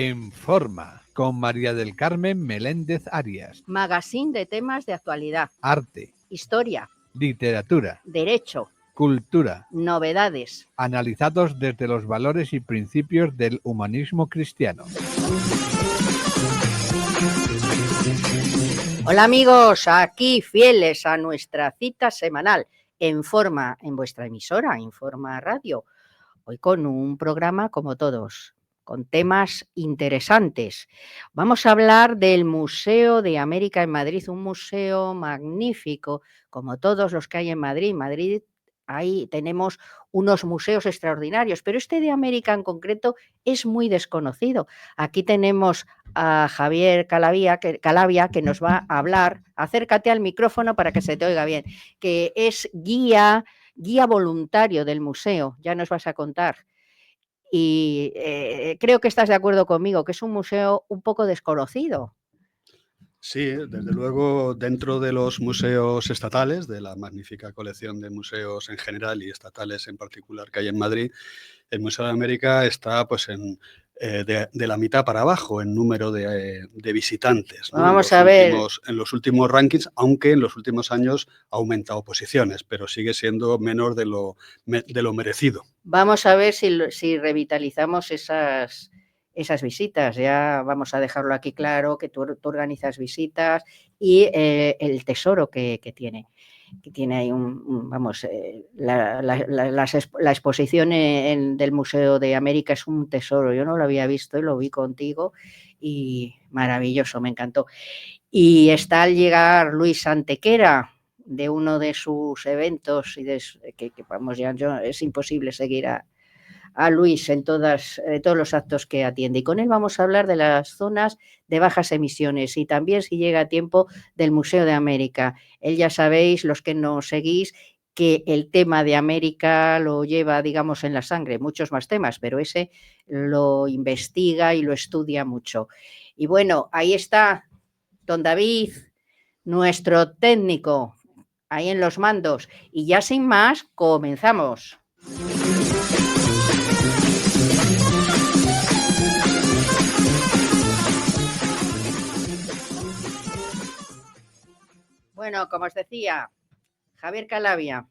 En Forma, con María del Carmen Meléndez Arias. Magazine de temas de actualidad. Arte. Historia. Literatura. Derecho. Cultura. Novedades. Analizados desde los valores y principios del humanismo cristiano. Hola amigos, aquí fieles a nuestra cita semanal en Forma, en vuestra emisora, en Forma Radio. Hoy con un programa como todos, con temas interesantes. Vamos a hablar del Museo de América en Madrid, un museo magnífico, como todos los que hay en Madrid. Madrid, ahí tenemos unos museos extraordinarios, pero este de América en concreto es muy desconocido. Aquí tenemos a Javier Calavia, que nos va a hablar. Acércate al micrófono para que se te oiga bien, que es guía voluntario del museo, ya nos vas a contar. Y creo que estás de acuerdo conmigo, que es un museo un poco desconocido. Sí, desde luego, dentro de los museos estatales, de la magnífica colección de museos en general y estatales en particular que hay en Madrid, el Museo de América está pues de la mitad para abajo en número de visitantes, ¿no? Vamos a ver. En los últimos rankings, aunque en los últimos años ha aumentado posiciones, pero sigue siendo menor de lo merecido. Vamos a ver si revitalizamos esas visitas. Ya vamos a dejarlo aquí claro, que tú organizas visitas y el tesoro que tiene ahí la exposición del Museo de América es un tesoro. Yo no lo había visto y lo vi contigo y maravilloso, me encantó. Y está al llegar Luis Antequera de uno de sus eventos y que vamos, ya es imposible seguir a Luis en todos los actos que atiende. Y con él vamos a hablar de las zonas de bajas emisiones y también, si llega a tiempo, del Museo de América. Él, ya sabéis, los que nos seguís, que el tema de América lo lleva, digamos, en la sangre, muchos más temas, pero ese lo investiga y lo estudia mucho. Y bueno, ahí está don David, nuestro técnico, ahí en los mandos. Y ya sin más, comenzamos. Bueno, como os decía, Javier Calavia,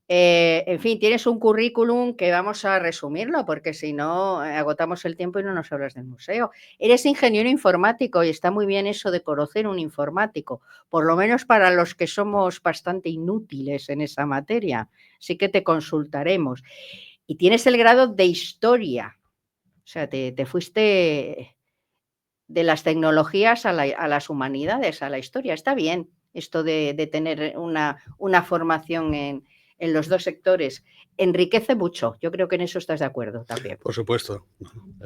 en fin, tienes un currículum que vamos a resumirlo, porque si no, agotamos el tiempo y no nos hablas del museo. Eres ingeniero informático y está muy bien eso de conocer un informático, por lo menos para los que somos bastante inútiles en esa materia. Sí que te consultaremos. Y tienes el grado de historia, o sea, te fuiste de las tecnologías a las humanidades, a la historia. Está bien esto de tener una formación en los dos sectores. Enriquece mucho. Yo creo que en eso estás de acuerdo también. Por supuesto.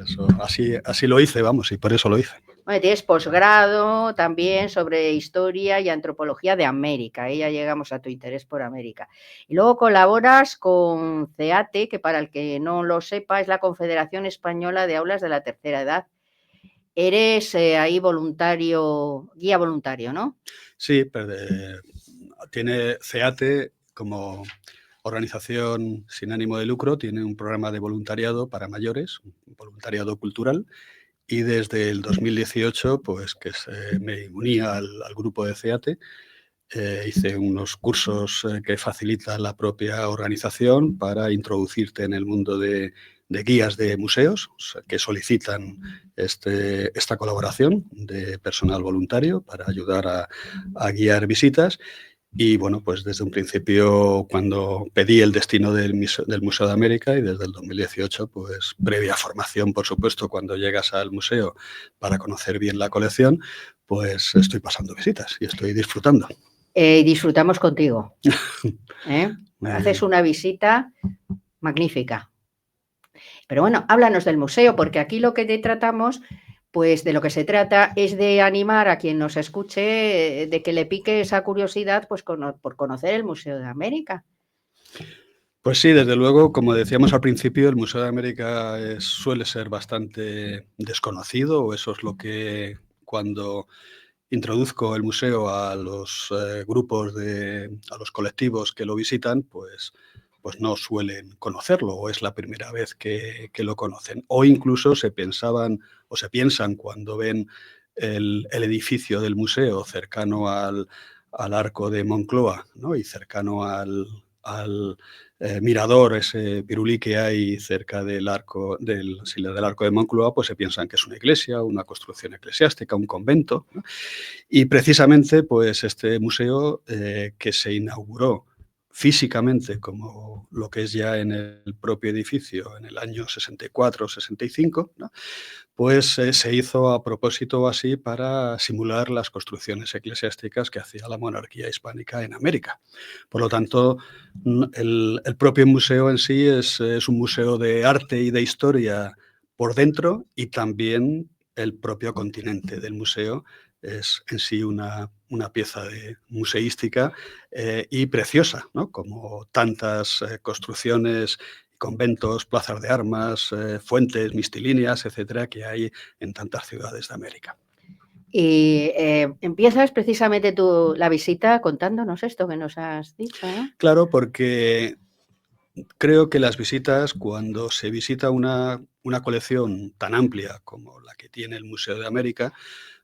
Eso, así lo hice, vamos, y por eso lo hice. Bueno, tienes posgrado también sobre historia y antropología de América. Ahí ya llegamos a tu interés por América. Y luego colaboras con CEATE, que para el que no lo sepa es la Confederación Española de Aulas de la Tercera Edad. Eres ahí voluntario, guía voluntario, ¿no? Sí, pero tiene CEATE como organización sin ánimo de lucro, tiene un programa de voluntariado para mayores, un voluntariado cultural, y desde el 2018, pues que me unía al grupo de CEATE, hice unos cursos que facilita la propia organización para introducirte en el mundo de guías de museos, o sea, que solicitan esta colaboración de personal voluntario para ayudar a guiar visitas. Y bueno, pues desde un principio, cuando pedí el destino del Museo de América, y desde el 2018, pues previa formación, por supuesto, cuando llegas al museo para conocer bien la colección, pues estoy pasando visitas y estoy disfrutando. Disfrutamos contigo. Haces una visita magnífica. Pero bueno, háblanos del museo, porque aquí lo que te tratamos, pues de lo que se trata es de animar a quien nos escuche, de que le pique esa curiosidad, pues por conocer el Museo de América. Pues sí, desde luego, como decíamos al principio, el Museo de América suele ser bastante desconocido, o eso es lo que cuando introduzco el museo a los grupos, a los colectivos que lo visitan, pues pues no suelen conocerlo o es la primera vez que lo conocen. O incluso se piensan cuando ven el edificio del museo cercano al arco de Moncloa, ¿no? Y cercano al mirador, ese pirulí que hay cerca del arco del arco de Moncloa, pues se piensan que es una iglesia, una construcción eclesiástica, un convento, ¿no? Y precisamente pues este museo que se inauguró físicamente como lo que es ya en el propio edificio en el año 64-65, ¿no? Pues se hizo a propósito así para simular las construcciones eclesiásticas que hacía la monarquía hispánica en América. Por lo tanto, el propio museo en sí es un museo de arte y de historia por dentro, y también el propio continente del museo es en sí una pieza museística y preciosa, ¿no? Como tantas construcciones, conventos, plazas de armas, fuentes, mistilíneas, etcétera, que hay en tantas ciudades de América. Y empiezas precisamente la visita contándonos esto que nos has dicho, ¿no? Claro, porque creo que las visitas, cuando se visita una colección tan amplia como la que tiene el Museo de América,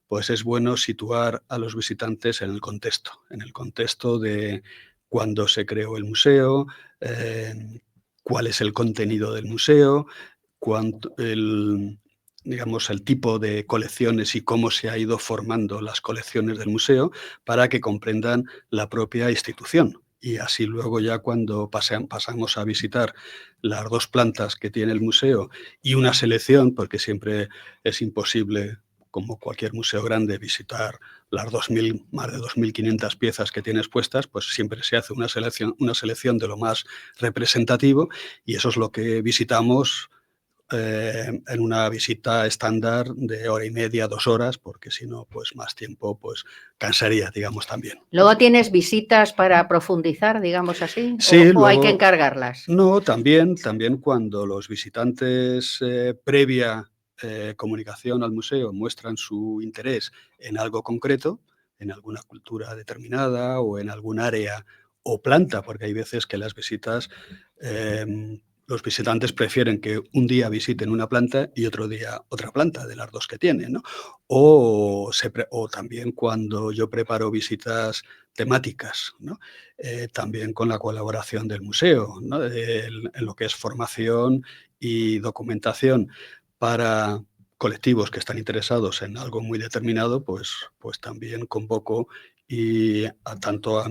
pues es bueno situar a los visitantes en el contexto de cuándo se creó el museo, cuál es el contenido del museo, digamos, el tipo de colecciones y cómo se ha ido formando las colecciones del museo, para que comprendan la propia institución. Y así luego ya cuando pasamos a visitar las 2 plantas que tiene el museo y una selección, porque siempre es imposible, como cualquier museo grande, visitar las más de 2.500 piezas que tiene expuestas, pues siempre se hace una selección de lo más representativo, y eso es lo que visitamos en una visita estándar de hora y media, 2 horas, porque si no, pues más tiempo pues cansaría, digamos, también. ¿Luego tienes visitas para profundizar, digamos así? Sí, ¿O hay que luego, encargarlas? no, también cuando los visitantes previa comunicación al museo muestran su interés en algo concreto, en alguna cultura determinada o en algún área o planta, porque hay veces que las visitas, los visitantes prefieren que un día visiten una planta y otro día otra planta de las 2 que tienen, ¿no? O también cuando yo preparo visitas temáticas, ¿no? También con la colaboración del museo, ¿no? En lo que es formación y documentación para colectivos que están interesados en algo muy determinado, pues también convoco tanto a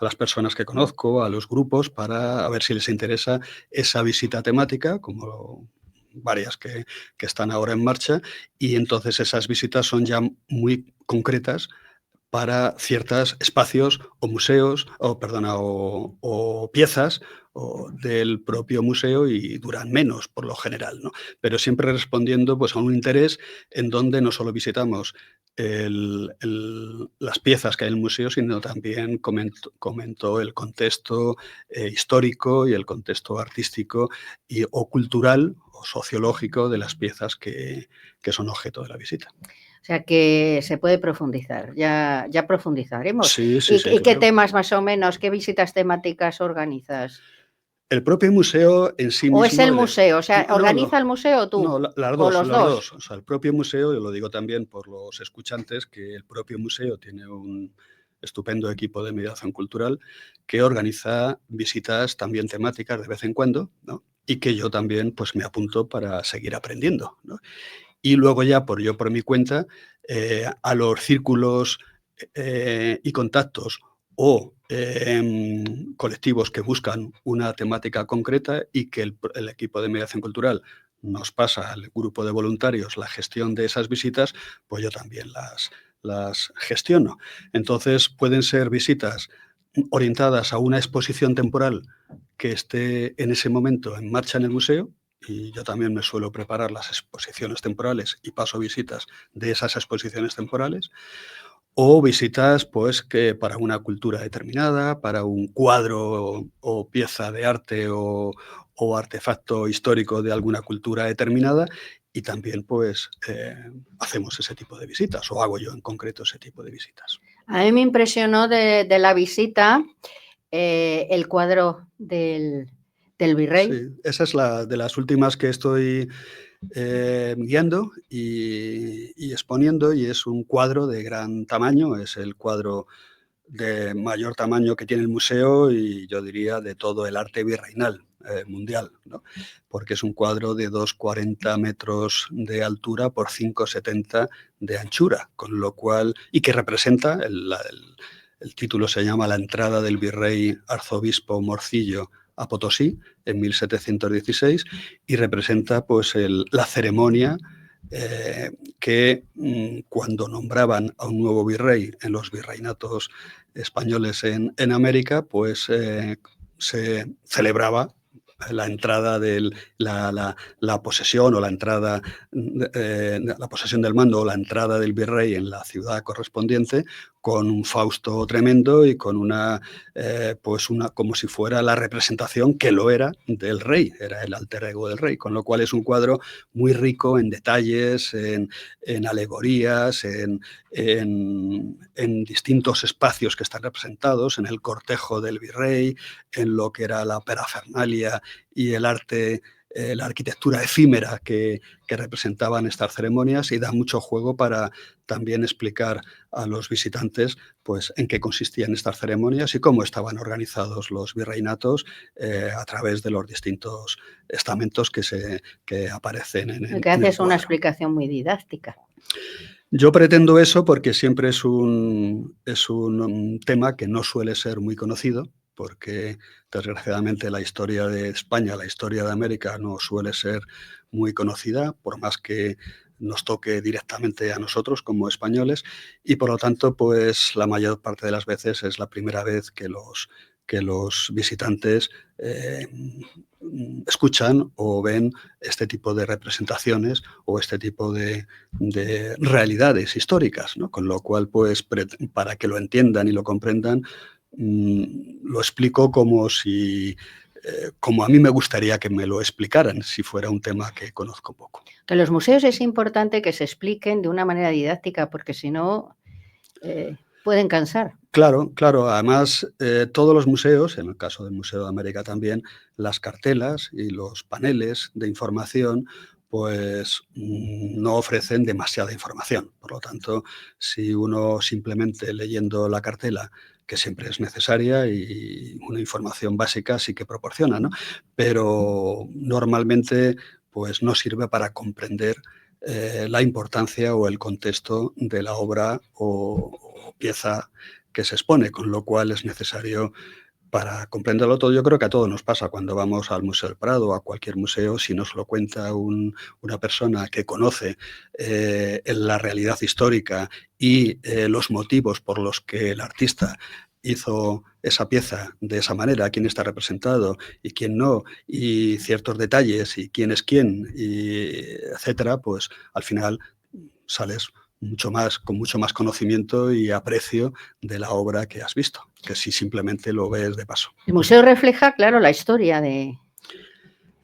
las personas que conozco, a los grupos, para ver si les interesa esa visita temática, como varias que están ahora en marcha, y entonces esas visitas son ya muy concretas para ciertos espacios o museos, o piezas del propio museo, y duran menos por lo general, ¿no? Pero siempre respondiendo pues a un interés en donde no solo visitamos las piezas que hay en el museo, sino también comento el contexto histórico y el contexto artístico o cultural o sociológico de las piezas que son objeto de la visita. O sea que se puede profundizar, ya profundizaremos. Sí, ¿Y claro. qué temas más o menos, qué visitas temáticas organizas? El propio museo en sí mismo... ¿O es el museo? O sea, ¿organiza el museo o tú? No, las ¿O dos, los las dos? dos. O sea, el propio museo, yo lo digo también por los escuchantes, que el propio museo tiene un estupendo equipo de mediación cultural que organiza visitas también temáticas de vez en cuando, ¿no? Y que yo también pues me apunto para seguir aprendiendo, ¿no? Y luego ya por mi cuenta, a los círculos y contactos o colectivos que buscan una temática concreta y que el equipo de mediación cultural nos pasa al grupo de voluntarios la gestión de esas visitas, pues yo también las gestiono. Entonces pueden ser visitas orientadas a una exposición temporal que esté en ese momento en marcha en el museo, y yo también me suelo preparar las exposiciones temporales y paso visitas de esas exposiciones temporales, o visitas pues que para una cultura determinada, para un cuadro o pieza de arte o artefacto histórico de alguna cultura determinada, y también pues hacemos ese tipo de visitas, o hago yo en concreto ese tipo de visitas. A mí me impresionó de la visita el cuadro del del virrey. Sí, esa es la de las últimas que estoy guiando y exponiendo, y es un cuadro de gran tamaño, es el cuadro de mayor tamaño que tiene el museo y yo diría de todo el arte virreinal mundial, ¿no? Porque es un cuadro de 2,40 metros de altura por 5,70 de anchura, con lo cual, y que representa, el título se llama La entrada del virrey arzobispo Morcillo a Potosí en 1716, y representa pues la ceremonia que cuando nombraban a un nuevo virrey en los virreinatos españoles en América, pues se celebraba la entrada la posesión o la entrada, la posesión del mando o la entrada del virrey en la ciudad correspondiente, con un fausto tremendo y con pues como si fuera la representación, que lo era, del rey, era el alter ego del rey, con lo cual es un cuadro muy rico en detalles, en alegorías, en distintos espacios que están representados, en el cortejo del virrey, en lo que era la parafernalia y el arte, la arquitectura efímera que representaban estas ceremonias, y da mucho juego para también explicar a los visitantes pues en qué consistían estas ceremonias y cómo estaban organizados los virreinatos a través de los distintos estamentos que aparecen en el Lo que hace es una cuadro. explicación muy didáctica. Yo pretendo eso porque siempre es un tema que no suele ser muy conocido, porque desgraciadamente la historia de España, la historia de América, no suele ser muy conocida, por más que nos toque directamente a nosotros como españoles, y por lo tanto, pues la mayor parte de las veces es la primera vez que los visitantes escuchan o ven este tipo de representaciones o este tipo de realidades históricas, ¿no? Con lo cual, pues, para que lo entiendan y lo comprendan, lo explico como a mí me gustaría que me lo explicaran, si fuera un tema que conozco poco. Que en los museos es importante que se expliquen de una manera didáctica, porque si no, pueden cansar. Claro, claro. Además, todos los museos, en el caso del Museo de América también, las cartelas y los paneles de información, pues no ofrecen demasiada información. Por lo tanto, si uno simplemente leyendo la cartela, que siempre es necesaria, y una información básica sí que proporciona, ¿no? Pero normalmente pues no sirve para comprender la importancia o el contexto de la obra o pieza que se expone, con lo cual es necesario, para comprenderlo todo. Yo creo que a todos nos pasa cuando vamos al Museo del Prado o a cualquier museo, si nos lo cuenta una persona que conoce la realidad histórica y los motivos por los que el artista hizo esa pieza de esa manera, quién está representado y quién no, y ciertos detalles y quién es quién, y etcétera, pues al final sales con mucho más conocimiento y aprecio de la obra que has visto, que si simplemente lo ves de paso. El museo refleja, claro, la historia de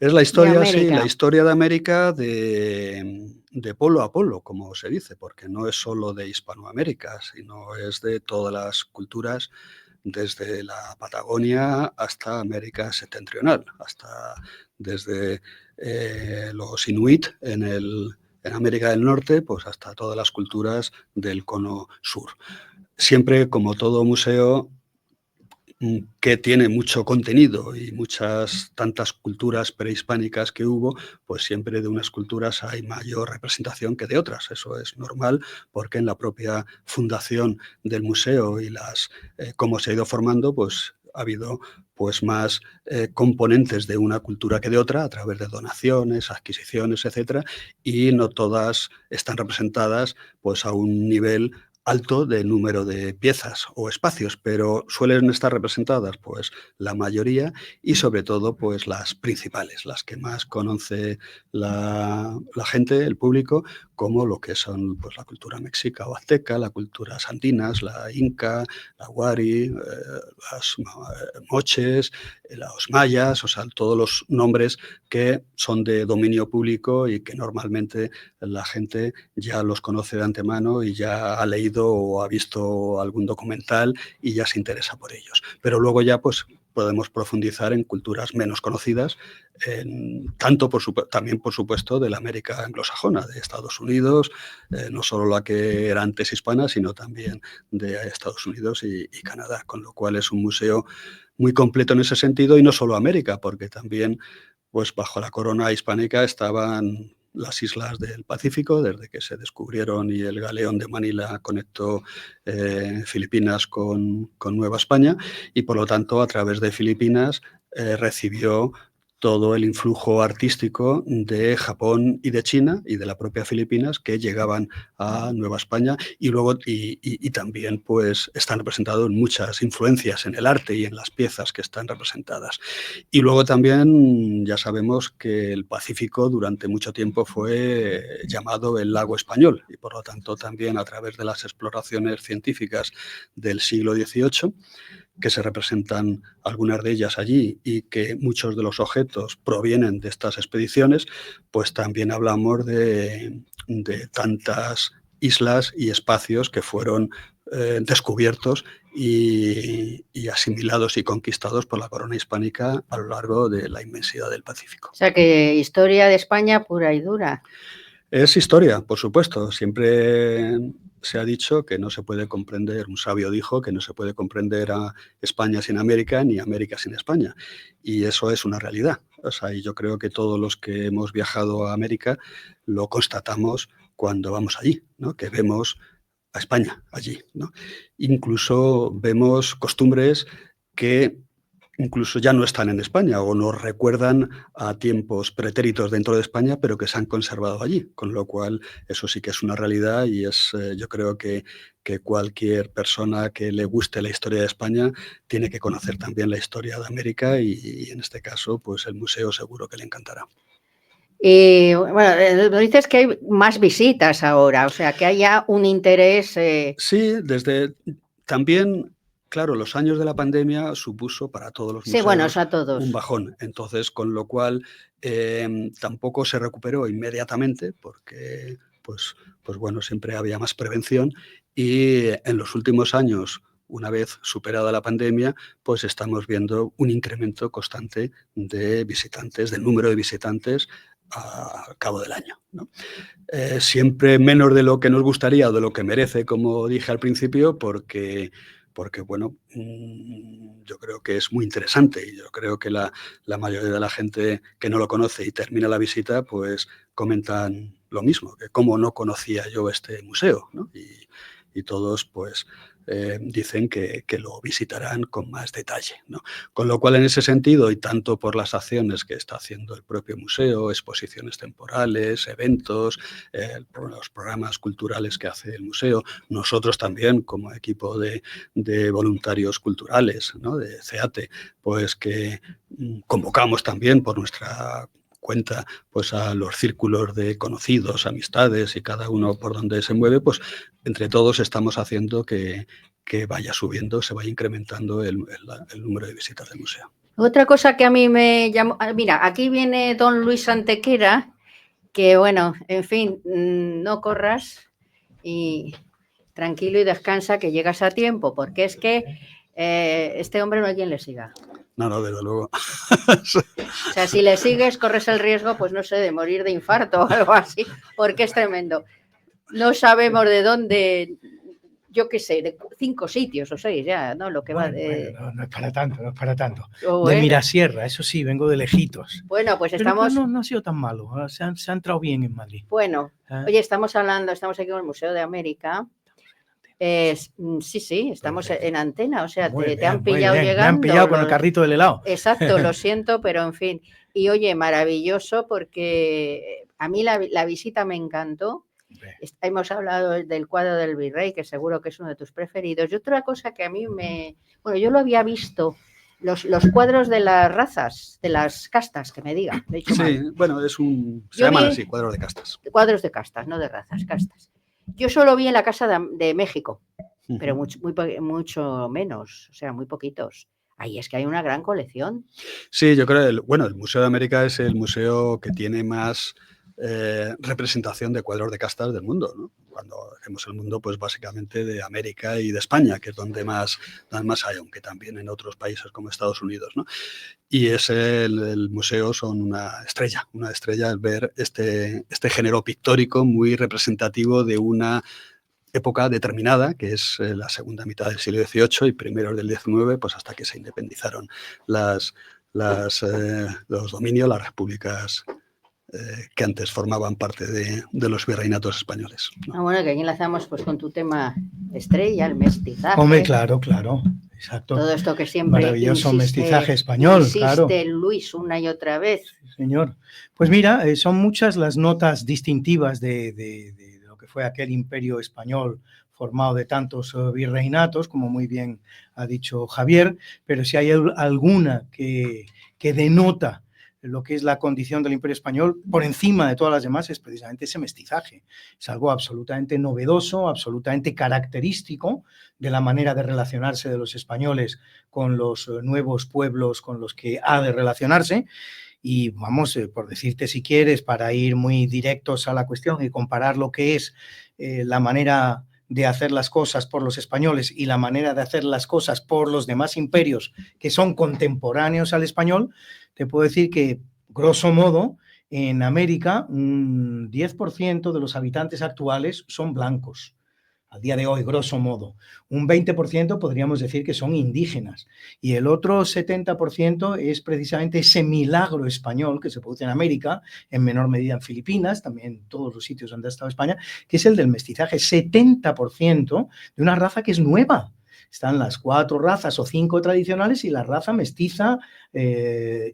Es la historia, sí, América. la historia de América de polo a polo, como se dice, porque no es solo de Hispanoamérica, sino es de todas las culturas, desde la Patagonia hasta América septentrional, desde los inuit en América del Norte, pues hasta todas las culturas del cono sur. Siempre, como todo museo que tiene mucho contenido y tantas culturas prehispánicas que hubo, pues siempre de unas culturas hay mayor representación que de otras. Eso es normal, porque en la propia fundación del museo y cómo se ha ido formando, pues ha habido pues más componentes de una cultura que de otra, a través de donaciones, adquisiciones, etcétera, y no todas están representadas pues a un nivel alto de número de piezas o espacios, pero suelen estar representadas pues la mayoría, y sobre todo pues las principales, las que más conoce la gente, el público, como lo que son pues la cultura mexica o azteca, la cultura andinas, la inca, la wari, las moches, los mayas, o sea, todos los nombres que son de dominio público y que normalmente la gente ya los conoce de antemano y ya ha leído o ha visto algún documental y ya se interesa por ellos. Pero luego ya pues podemos profundizar en culturas menos conocidas, también, por supuesto, de la América anglosajona, de Estados Unidos, no solo la que era antes hispana, sino también de Estados Unidos y Canadá, con lo cual es un museo muy completo en ese sentido, y no solo América, porque también pues, bajo la corona hispánica estaban las islas del Pacífico, desde que se descubrieron y el galeón de Manila conectó Filipinas con Nueva España, y por lo tanto a través de Filipinas recibió todo el influjo artístico de Japón y de China y de la propia Filipinas, que llegaban a Nueva España, y luego y también pues están representados muchas influencias en el arte y en las piezas que están representadas. Y luego también ya sabemos que el Pacífico durante mucho tiempo fue llamado el lago español, y por lo tanto también a través de las exploraciones científicas del siglo XVIII, que se representan algunas de ellas allí y que muchos de los objetos provienen de estas expediciones, pues también hablamos de tantas islas y espacios que fueron descubiertos y asimilados y conquistados por la corona hispánica a lo largo de la inmensidad del Pacífico. O sea que historia de España pura y dura. Es historia, por supuesto. Siempre se ha dicho que no se puede comprender, un sabio dijo que no se puede comprender a España sin América ni América sin España. Y eso es una realidad. O sea, y yo creo que todos los que hemos viajado a América lo constatamos cuando vamos allí, ¿no? Que vemos a España allí, ¿no? Incluso vemos costumbres que incluso ya no están en España o nos recuerdan a tiempos pretéritos dentro de España, pero que se han conservado allí, con lo cual eso sí que es una realidad, y es, yo creo que cualquier persona que le guste la historia de España tiene que conocer también la historia de América, y en este caso pues el museo seguro que le encantará. Y bueno, dices que hay más visitas ahora, o sea, que haya un interés. Sí, desde también, claro, los años de la pandemia supuso para todos los museos, Sí, bueno, eso a todos. un bajón. Entonces, con lo cual tampoco se recuperó inmediatamente, porque pues bueno, siempre había más prevención, y en los últimos años, una vez superada la pandemia, pues estamos viendo un incremento constante de visitantes, del número de visitantes al cabo del año, ¿no? Siempre menos de lo que nos gustaría o de lo que merece, como dije al principio, porque bueno, yo creo que es muy interesante, y yo creo que la mayoría de la gente que no lo conoce y termina la visita, pues comentan lo mismo, que cómo no conocía yo este museo, ¿no? Y todos pues dicen que lo visitarán con más detalle, ¿no? Con lo cual, en ese sentido, y tanto por las acciones que está haciendo el propio museo, exposiciones temporales, eventos, los programas culturales que hace el museo, nosotros también como equipo de voluntarios culturales, ¿no? De CEATE, pues que convocamos también por nuestra cuenta pues a los círculos de conocidos, amistades, y cada uno por donde se mueve, pues entre todos estamos haciendo que vaya subiendo, se vaya incrementando el número de visitas del museo. Otra cosa que a mí me llamó, mira, aquí viene don Luis Antequera, que bueno, en fin, no corras y tranquilo y descansa, que llegas a tiempo, porque es que este hombre no hay quien le siga. No, desde luego. O sea, si le sigues, corres el riesgo, pues no sé, de morir de infarto o algo así, porque es tremendo. No sabemos de dónde, yo qué sé, de 5 sitios o 6 ya, ¿no? Lo que bueno, va de... Bueno, no es para tanto, no es para tanto. Bueno. De Mirasierra, eso sí, vengo de lejitos. Bueno, pues Pero estamos... no ha sido tan malo, se ha entrado bien en Madrid. Bueno, oye, estamos aquí en el Museo de América. Sí, estamos en antena, o sea, te han pillado llegando. Me han pillado con el carrito del helado. Exacto, lo siento, pero en fin. Y oye, maravilloso, porque a mí la visita me encantó. Hemos hablado del cuadro del Virrey, que seguro que es uno de tus preferidos. Y otra cosa que a mí bueno, yo lo había visto, los cuadros de las razas, de las castas, que me diga. Sí, bueno, se llaman así, cuadros de castas. Cuadros de castas, no de razas, castas. Yo solo vi en la Casa de México, pero mucho menos, o sea, muy poquitos. Ahí es que hay una gran colección. Sí, yo creo que el Museo de América es el museo que tiene más representación de cuadros de castas del mundo, ¿no? Cuando hacemos el mundo, pues básicamente de América y de España, que es donde más hay, aunque también en otros países como Estados Unidos, ¿no? Y el museo son una estrella el ver este género pictórico muy representativo de una época determinada, que es la segunda mitad del siglo XVIII y primeros del XIX, pues hasta que se independizaron los dominios, las repúblicas que antes formaban parte de los virreinatos españoles, ¿no? Bueno, que aquí enlazamos pues con tu tema estrella, el mestizaje. Hombre, claro, exacto. Todo esto que siempre maravilloso mestizaje español, claro. Luis una y otra vez. Sí, señor. Pues mira, son muchas las notas distintivas de lo que fue aquel imperio español formado de tantos virreinatos, como muy bien ha dicho Javier, pero si hay alguna que denota lo que es la condición del Imperio Español, por encima de todas las demás, es precisamente ese mestizaje. Es algo absolutamente novedoso, absolutamente característico de la manera de relacionarse de los españoles con los nuevos pueblos con los que ha de relacionarse. Y vamos, por decirte si quieres, para ir muy directos a la cuestión y comparar lo que es la manera de hacer las cosas por los españoles y la manera de hacer las cosas por los demás imperios que son contemporáneos al español, te puedo decir que, grosso modo, en América un 10% de los habitantes actuales son blancos. Al día de hoy, grosso modo. Un 20% podríamos decir que son indígenas. Y el otro 70% es precisamente ese milagro español que se produce en América, en menor medida en Filipinas, también en todos los sitios donde ha estado España, que es el del mestizaje. 70% de una raza que es nueva. Están las 4 razas o 5 tradicionales y la raza mestiza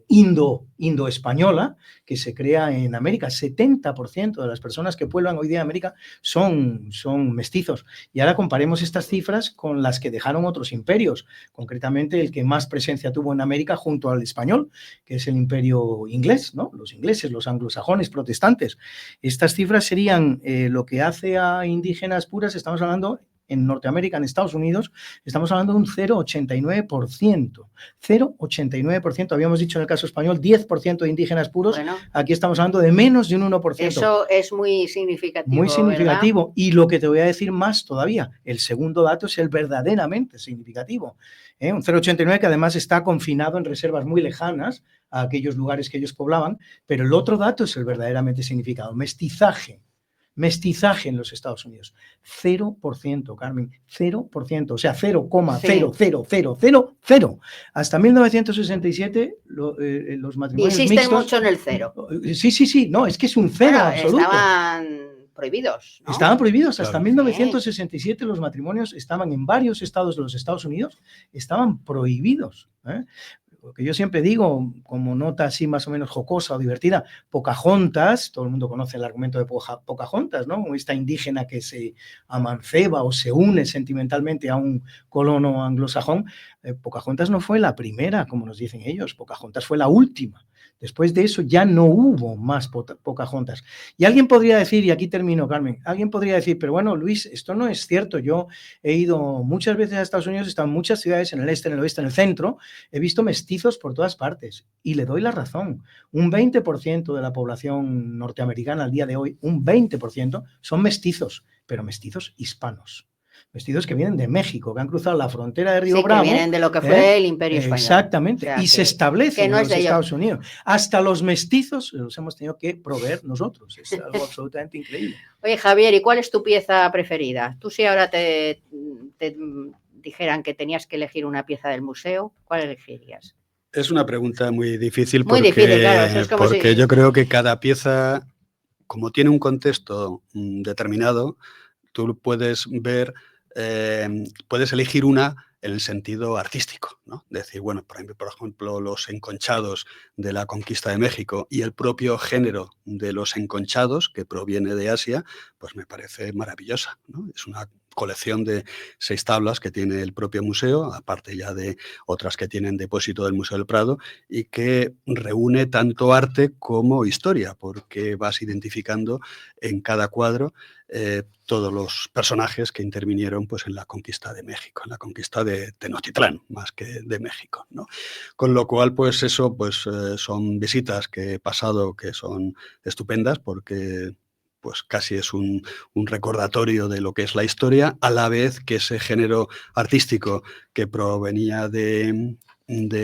indo-española que se crea en América. 70% de las personas que pueblan hoy día en América son mestizos. Y ahora comparemos estas cifras con las que dejaron otros imperios, concretamente el que más presencia tuvo en América junto al español, que es el imperio inglés, ¿no? Los ingleses, los anglosajones, protestantes. Estas cifras serían lo que hace a indígenas puras, estamos hablando en Norteamérica, en Estados Unidos, estamos hablando de un 0,89%. 0,89%, habíamos dicho en el caso español, 10% de indígenas puros, bueno, aquí estamos hablando de menos de un 1%. Eso es muy significativo. Muy significativo. ¿Verdad? Y lo que te voy a decir más todavía, el segundo dato es el verdaderamente significativo. Un 0,89 que además está confinado en reservas muy lejanas a aquellos lugares que ellos poblaban, pero el otro dato es el verdaderamente significado, mestizaje. Mestizaje en los Estados Unidos, 0%, Carmen, 0%, o sea, 0,00000. Hasta 1967 los matrimonios insisten mixtos... mucho en el cero. Sí, no, es que es un cero absoluto. Estaban prohibidos, ¿no? Estaban prohibidos, claro. Hasta 1967 los matrimonios estaban en varios estados de los Estados Unidos, estaban prohibidos, ¿eh? Lo que yo siempre digo, como nota así más o menos jocosa o divertida, Pocahontas, todo el mundo conoce el argumento de Pocahontas, ¿no? Esta indígena que se amanceba o se une sentimentalmente a un colono anglosajón. Pocahontas no fue la primera, como nos dicen ellos, Pocahontas fue la última. Después de eso ya no hubo más Pocahontas. Y alguien podría decir, y aquí termino, Carmen, alguien podría decir, pero bueno, Luis, esto no es cierto. Yo he ido muchas veces a Estados Unidos, he estado en muchas ciudades, en el este, en el oeste, en el centro, he visto mestizos por todas partes. Y le doy la razón. Un 20% de la población norteamericana al día de hoy, un 20% son mestizos, pero mestizos hispanos. Vestidos que vienen de México, que han cruzado la frontera de Río Bravo. Que vienen de lo que fue el Imperio Español. Exactamente, o sea, y se establecen en los Estados Unidos. Hasta los mestizos los hemos tenido que proveer nosotros. Es algo absolutamente increíble. Oye, Javier, ¿y cuál es tu pieza preferida? Tú si ahora te dijeran que tenías que elegir una pieza del museo, ¿cuál elegirías? Es una pregunta muy difícil muy difícil, claro. Es como porque yo creo que cada pieza, como tiene un contexto determinado, tú puedes ver... puedes elegir una en el sentido artístico, ¿no? Decir, bueno, por ejemplo, los enconchados de la conquista de México y el propio género de los enconchados, que proviene de Asia, pues me parece maravillosa, ¿no? Es una colección de 6 tablas que tiene el propio museo, aparte ya de otras que tienen depósito del Museo del Prado, y que reúne tanto arte como historia, porque vas identificando en cada cuadro todos los personajes que intervinieron pues, en la conquista de México, en la conquista de Tenochtitlán, más que de México, ¿no? Con lo cual, pues eso pues, son visitas que he pasado que son estupendas, porque pues casi es un recordatorio de lo que es la historia, a la vez que ese género artístico que provenía de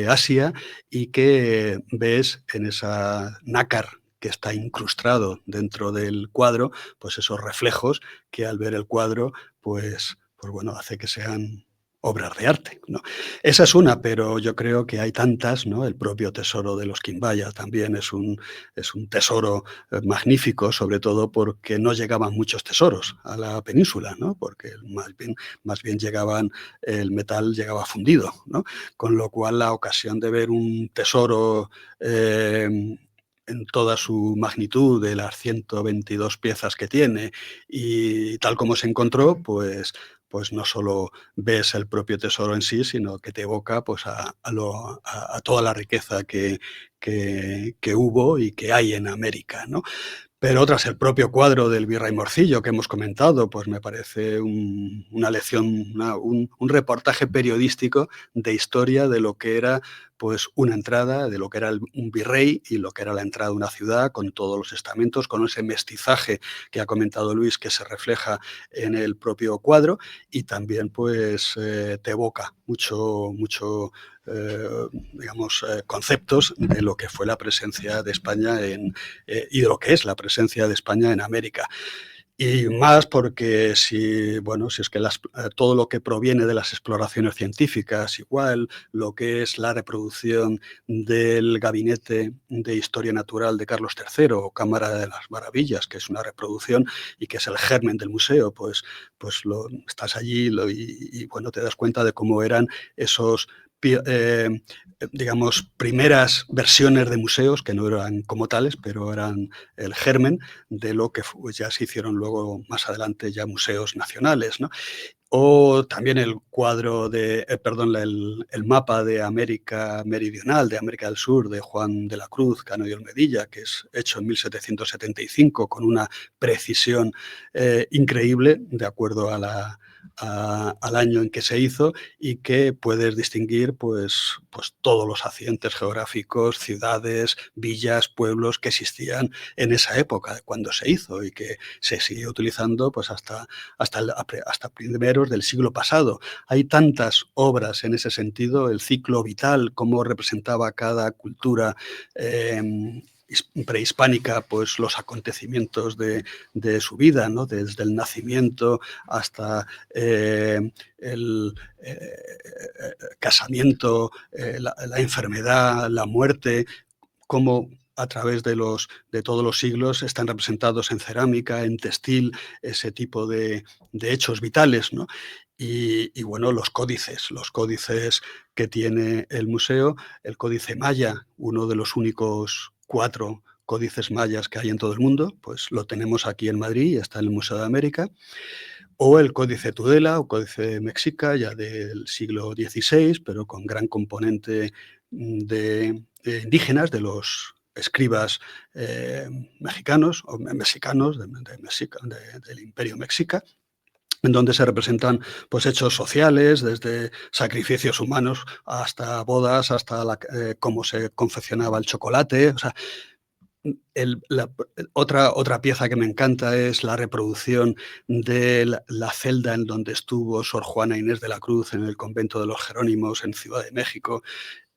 Asia y que ves en esa nácar que está incrustado dentro del cuadro, pues esos reflejos que al ver el cuadro, pues bueno, hace que sean obras de arte, ¿no? Esa es una, pero yo creo que hay tantas, ¿no? El propio tesoro de los Quimbaya también es un tesoro magnífico, sobre todo porque no llegaban muchos tesoros a la península, ¿no? Porque más bien el metal llegaba fundido, ¿no? Con lo cual la ocasión de ver un tesoro en toda su magnitud, de las 122 piezas que tiene, y tal como se encontró, pues no solo ves el propio tesoro en sí, sino que te evoca pues, a toda la riqueza que hubo y que hay en América, ¿no? Pero tras el propio cuadro del Virrey Morcillo que hemos comentado, pues me parece una lección, un reportaje periodístico de historia de lo que era pues una entrada, de lo que era un virrey y lo que era la entrada de una ciudad con todos los estamentos, con ese mestizaje que ha comentado Luis que se refleja en el propio cuadro, y también pues te evoca mucho conceptos de lo que fue la presencia de España y de lo que es la presencia de España en América. Y más porque si es que todo lo que proviene de las exploraciones científicas, igual lo que es la reproducción del Gabinete de Historia Natural de Carlos III o Cámara de las Maravillas, que es una reproducción y que es el germen del museo, pues estás allí y te das cuenta de cómo eran esos primeras versiones de museos que no eran como tales, pero eran el germen de lo que ya se hicieron luego más adelante ya museos nacionales, ¿no? O también el cuadro el mapa de América Meridional, de América del Sur, de Juan de la Cruz, Cano y Olmedilla, que es hecho en 1775 con una precisión increíble, de acuerdo al año en que se hizo, y que puedes distinguir pues todos los accidentes geográficos, ciudades, villas, pueblos que existían en esa época cuando se hizo y que se sigue utilizando pues hasta primeros del siglo pasado. Hay tantas obras en ese sentido, el ciclo vital, cómo representaba cada cultura prehispánica pues los acontecimientos de su vida, ¿no? Desde el nacimiento hasta el casamiento, la enfermedad, la muerte, cómo a través de todos los siglos están representados en cerámica, en textil, ese tipo de hechos vitales, ¿no? Y los códices que tiene el museo, el códice maya, uno de los únicos 4 códices mayas que hay en todo el mundo, pues lo tenemos aquí en Madrid y está en el Museo de América, o el códice Tudela o códice mexica, ya del siglo XVI, pero con gran componente de indígenas, de los escribas mexicanos o mexicanos del Imperio Mexica, en donde se representan pues hechos sociales, desde sacrificios humanos hasta bodas, hasta cómo se confeccionaba el chocolate. O sea, otra pieza que me encanta es la reproducción de la celda en donde estuvo Sor Juana Inés de la Cruz en el convento de los Jerónimos en Ciudad de México,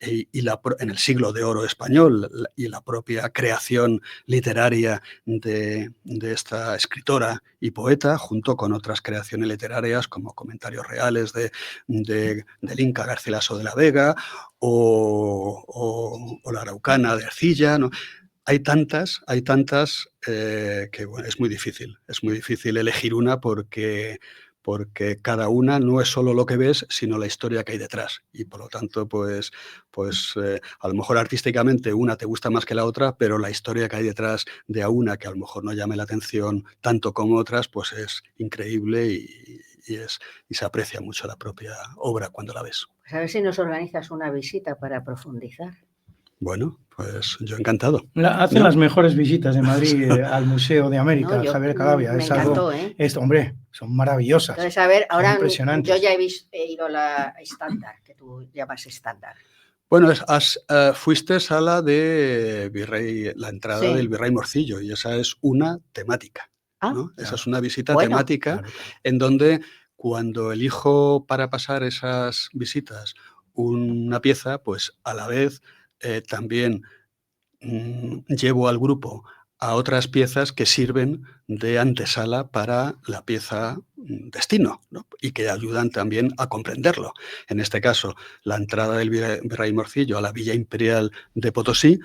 en el siglo de oro español, y la propia creación literaria de esta escritora y poeta, junto con otras creaciones literarias como Comentarios Reales del Inca Garcilaso de la Vega o la Araucana de Ercilla, ¿no? Hay tantas que es muy difícil elegir una porque cada una no es solo lo que ves, sino la historia que hay detrás. Y por lo tanto, pues a lo mejor artísticamente una te gusta más que la otra, pero la historia que hay detrás de una que a lo mejor no llame la atención tanto como otras, pues es increíble y se aprecia mucho la propia obra cuando la ves. Pues a ver si nos organizas una visita para profundizar. Bueno, pues yo encantado. Hacen las mejores visitas de Madrid al Museo de América, No, Javier Calavia. me Es algo, encantó, hombre, son maravillosas. Entonces, a ver, ahora impresionantes. yo ya he ido a la estándar, que tú llamas estándar. Bueno, fuiste a la de Virrey, la entrada Sí. del Virrey Morcillo, y esa es una temática, Ah, ¿no? claro. Esa es una visita Bueno, temática Claro. en donde cuando elijo para pasar esas visitas una pieza, pues a la vez también llevo al grupo a otras piezas que sirven de antesala para la pieza destino, ¿no? Y que ayudan también a comprenderlo. En este caso, la entrada del Virrey Morcillo a la Villa Imperial de Potosí,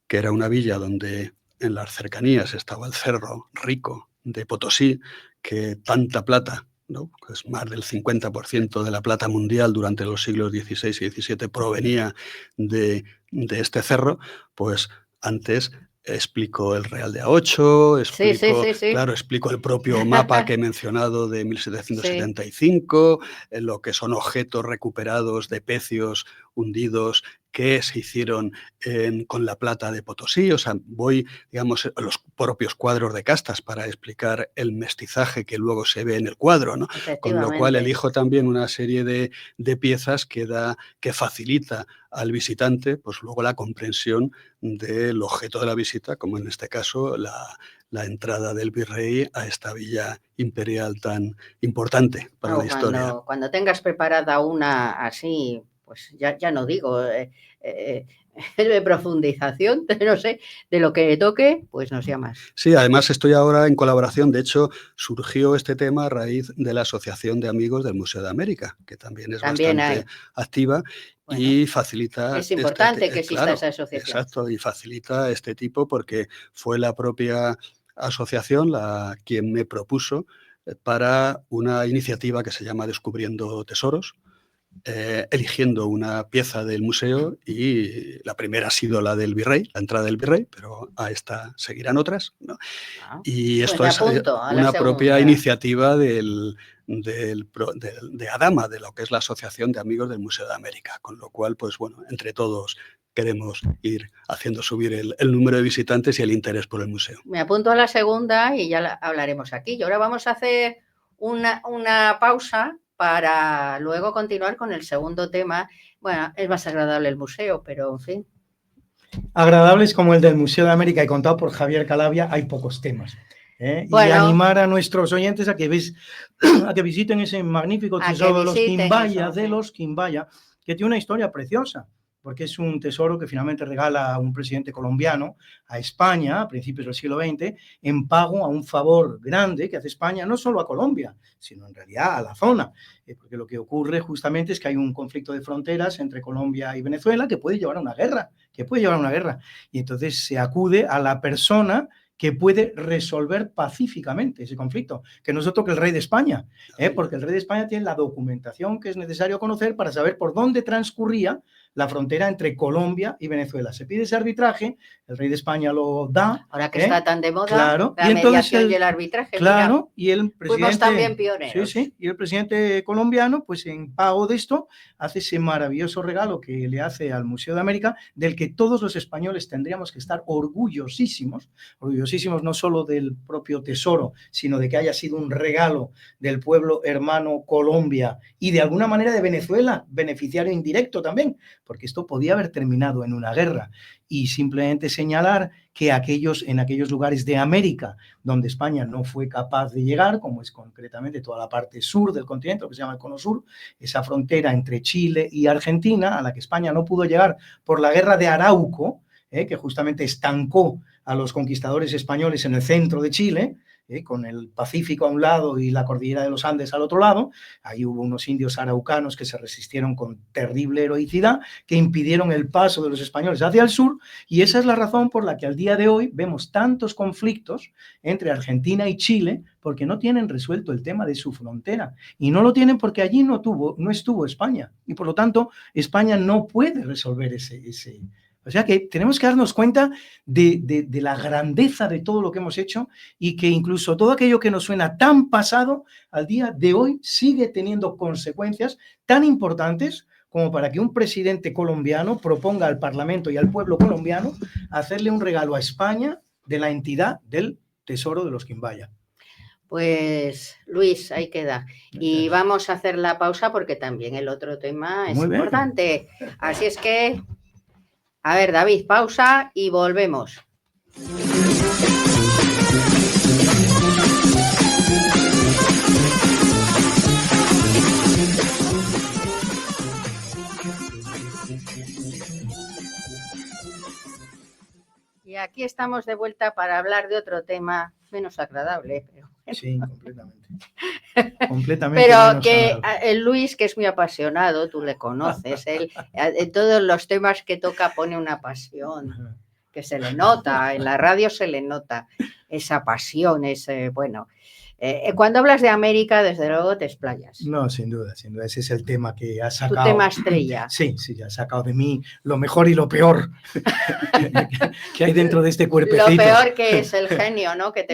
que era una villa donde en las cercanías estaba el Cerro Rico de Potosí, que tanta plata, ¿no? Pues más del 50% de la plata mundial durante los siglos XVI y XVII provenía de este cerro, pues antes explico el Real de A8, sí. Claro, explico el propio mapa que he mencionado de 1775, lo que son objetos recuperados de pecios hundidos que se hicieron con la plata de Potosí. O sea, voy, digamos, a los propios cuadros de castas para explicar el mestizaje que luego se ve en el cuadro, ¿no? Con lo cual elijo también una serie de piezas que facilita al visitante, pues luego la comprensión del objeto de la visita, como en este caso la entrada del virrey a esta villa imperial tan importante para la historia. Cuando tengas preparada una así, pues ya no digo de profundización, no sé, de lo que toque, pues nos llamas. Sí, además estoy ahora en colaboración, de hecho surgió este tema a raíz de la Asociación de Amigos del Museo de América, que también es bastante activa. Bueno, y facilita... Es importante que exista esa asociación. Exacto, y facilita este tipo porque fue la propia asociación quien me propuso para una iniciativa que se llama Descubriendo Tesoros, eligiendo una pieza del museo, y la primera ha sido la del virrey, la entrada del virrey, pero a esta seguirán otras, ¿no? Y esto es una propia iniciativa de ADAMA, de lo que es la Asociación de Amigos del Museo de América, con lo cual, pues bueno, entre todos queremos ir haciendo subir el número de visitantes y el interés por el museo. Me apunto a la segunda y ya hablaremos aquí. Y ahora vamos a hacer una pausa para luego continuar con el segundo tema. Bueno, es más agradable el museo, pero en fin. Agradables como el del Museo de América y contado por Javier Calavia, hay pocos temas. Bueno, y animar a nuestros oyentes a que visiten ese magnífico tesoro de los Quimbaya, que tiene una historia preciosa, porque es un tesoro que finalmente regala un presidente colombiano a España a principios del siglo XX en pago a un favor grande que hace España no solo a Colombia, sino en realidad a la zona, porque lo que ocurre justamente es que hay un conflicto de fronteras entre Colombia y Venezuela que puede llevar a una guerra, y entonces se acude a la persona que puede resolver pacíficamente ese conflicto, que no es otro que el rey de España, porque el rey de España tiene la documentación que es necesario conocer para saber por dónde transcurría la frontera entre Colombia y Venezuela. Se pide ese arbitraje, el rey de España lo da. Ahora que está tan de moda, claro, la mediación y el arbitraje. Claro, mira, y el presidente... Fuimos también pioneros. Sí, y el presidente colombiano, pues en pago de esto, hace ese maravilloso regalo que le hace al Museo de América, del que todos los españoles tendríamos que estar orgullosísimos no solo del propio tesoro, sino de que haya sido un regalo del pueblo hermano Colombia y de alguna manera de Venezuela, beneficiario indirecto también, porque esto podía haber terminado en una guerra, y simplemente señalar que en aquellos lugares de América donde España no fue capaz de llegar, como es concretamente toda la parte sur del continente, lo que se llama el Cono Sur, esa frontera entre Chile y Argentina, a la que España no pudo llegar por la guerra de Arauco, que justamente estancó a los conquistadores españoles en el centro de Chile, con el Pacífico a un lado y la cordillera de los Andes al otro lado. Ahí hubo unos indios araucanos que se resistieron con terrible heroicidad, que impidieron el paso de los españoles hacia el sur, y esa es la razón por la que al día de hoy vemos tantos conflictos entre Argentina y Chile, porque no tienen resuelto el tema de su frontera, y no lo tienen porque allí no estuvo España, y por lo tanto España no puede resolver ese O sea que tenemos que darnos cuenta de la grandeza de todo lo que hemos hecho y que incluso todo aquello que nos suena tan pasado, al día de hoy sigue teniendo consecuencias tan importantes como para que un presidente colombiano proponga al Parlamento y al pueblo colombiano hacerle un regalo a España de la entidad del Tesoro de los Quimbaya. Pues Luis, ahí queda. Y vamos a hacer la pausa porque también el otro tema es Muy bien. importante. Así es que, a ver, David, pausa y volvemos. Y aquí estamos de vuelta para hablar de otro tema menos agradable. Pero... Sí, completamente. Completamente. Pero que el Luis, que es muy apasionado, tú le conoces, él en todos los temas que toca pone una pasión, que se le nota, en la radio se le nota esa pasión, ese, bueno. Cuando hablas de América, desde luego te explayas. No, sin duda, ese es el tema que ha sacado. Tu tema estrella. Sí, ha sacado de mí lo mejor y lo peor que hay dentro de este cuerpecito. Lo peor que es el genio, ¿no? Que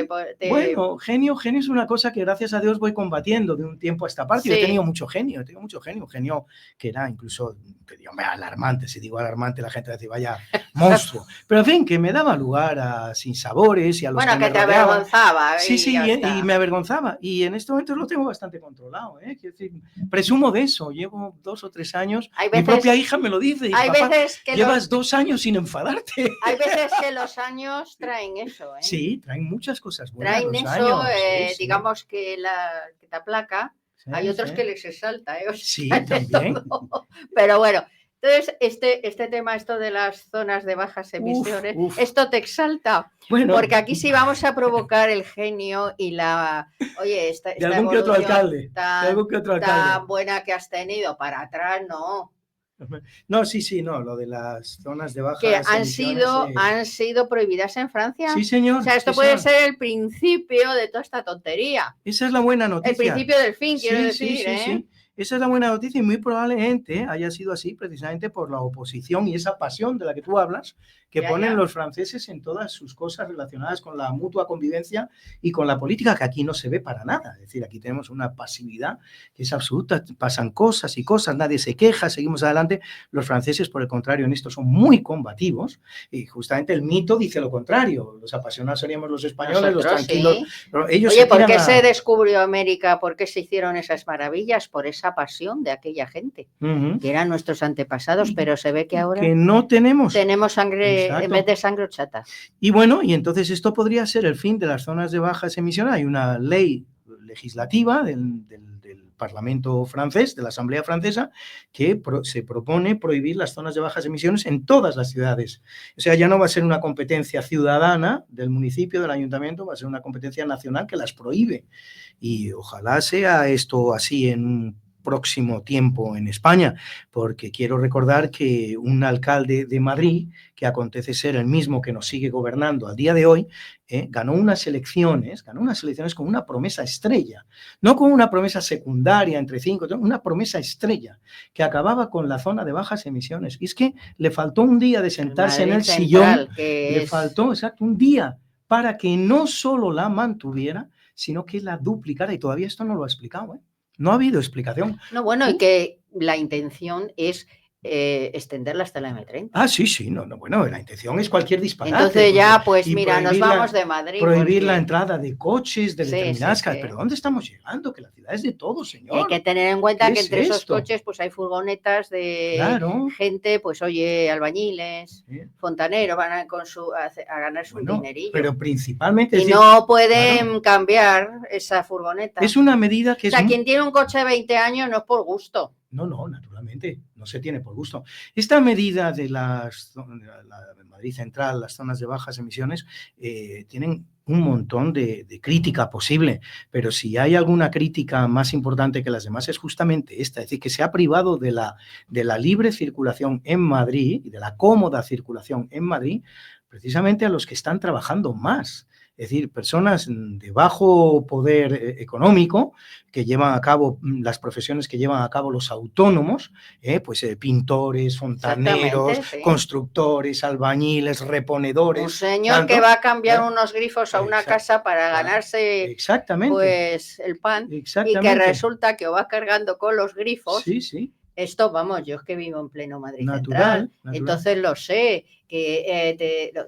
Bueno, genio es una cosa que gracias a Dios voy combatiendo de un tiempo a esta parte. Sí. Yo he tenido mucho genio, un genio que era incluso, que digo, alarmante, si digo alarmante la gente va a decir, vaya monstruo. Pero en fin, que me daba lugar a sinsabores y a los que me rodeaban. Avergonzaba. Sí, y me avergonzaba. Y en este momento lo tengo bastante controlado, ¿eh? Quiero decir, presumo de eso, llevo 2 o 3 años, mi propia hija me lo dice, hay papá, veces que llevas 2 años sin enfadarte. Hay veces que los años traen eso, ¿eh? Sí, traen muchas cosas buenas. Traen eso, años, sí. digamos que te aplaca, sí, hay otros que les exalta, ¿eh? O sea, sí, también. Todo. Pero bueno. Entonces, este tema, esto de las zonas de bajas emisiones, esto te exalta, bueno, porque aquí sí vamos a provocar el genio y la... Oye, esta algún que otro alcalde, tan buena que has tenido, para atrás, no. No, no, lo de las zonas de bajas que han sido prohibidas en Francia. Sí, señor. O sea, esto puede ser el principio de toda esta tontería. Esa es la buena noticia. El principio del fin, quiero decir, sí. Esa es la buena noticia y muy probablemente haya sido así precisamente por la oposición y esa pasión de la que tú hablas que ponen los franceses en todas sus cosas relacionadas con la mutua convivencia y con la política, que aquí no se ve para nada. Es decir, aquí tenemos una pasividad que es absoluta, pasan cosas y cosas, nadie se queja, seguimos adelante. Los franceses, por el contrario, en esto son muy combativos y justamente el mito dice lo contrario. Los apasionados seríamos los españoles, los tranquilos. Sí. Ellos Oye, ¿por qué se descubrió América? ¿Por qué se hicieron esas maravillas? Por esa pasión de aquella gente, que eran nuestros antepasados, pero se ve que ahora que no tenemos sangre. Exacto. En vez de sangre horchata. Y bueno, y entonces esto podría ser el fin de las zonas de bajas emisiones. Hay una ley legislativa del Parlamento francés, de la Asamblea Francesa, que se propone prohibir las zonas de bajas emisiones en todas las ciudades. O sea, ya no va a ser una competencia ciudadana del municipio, del ayuntamiento, va a ser una competencia nacional que las prohíbe. Y ojalá sea esto así en un próximo tiempo en España, porque quiero recordar que un alcalde de Madrid, que acontece ser el mismo que nos sigue gobernando al día de hoy, ganó unas elecciones con una promesa estrella, no con una promesa secundaria entre 5, una promesa estrella que acababa con la zona de bajas emisiones. Y es que le faltó un día de sentarse en el sillón, le faltó un día para que no solo la mantuviera, sino que la duplicara, y todavía esto no lo ha explicado, ¿eh? No ha habido explicación. No, bueno, y que la intención es extenderla hasta la M30. Ah, sí, bueno, la intención es cualquier disparate. Entonces ya, pues mira, nos vamos de Madrid. Prohibir la entrada de coches, de determinadas calles. Pero ¿dónde estamos llegando? Que la ciudad es de todos, señor. Y hay que tener en cuenta que entre esos coches pues hay furgonetas de gente, pues oye, albañiles, fontaneros, van a ganar su dinerillo. Pero principalmente... Y no pueden cambiar esa furgoneta. Es una medida que o sea, quien tiene un coche de 20 años no es por gusto. No, naturalmente, no se tiene por gusto. Esta medida de la Madrid Central, las zonas de bajas emisiones, tienen un montón de crítica posible, pero si hay alguna crítica más importante que las demás es justamente esta, es decir, que se ha privado de la libre circulación en Madrid y de la cómoda circulación en Madrid, precisamente a los que están trabajando más. Es decir, personas de bajo poder económico que llevan a cabo las profesiones que llevan a cabo los autónomos, pintores, fontaneros, sí. constructores, albañiles, reponedores. Un señor que va a cambiar unos grifos a una casa para ganarse exactamente. Pues el pan, y que resulta que va cargando con los grifos. Sí, sí. Esto, vamos, yo es que vivo en pleno Madrid natural, Central, entonces lo sé, que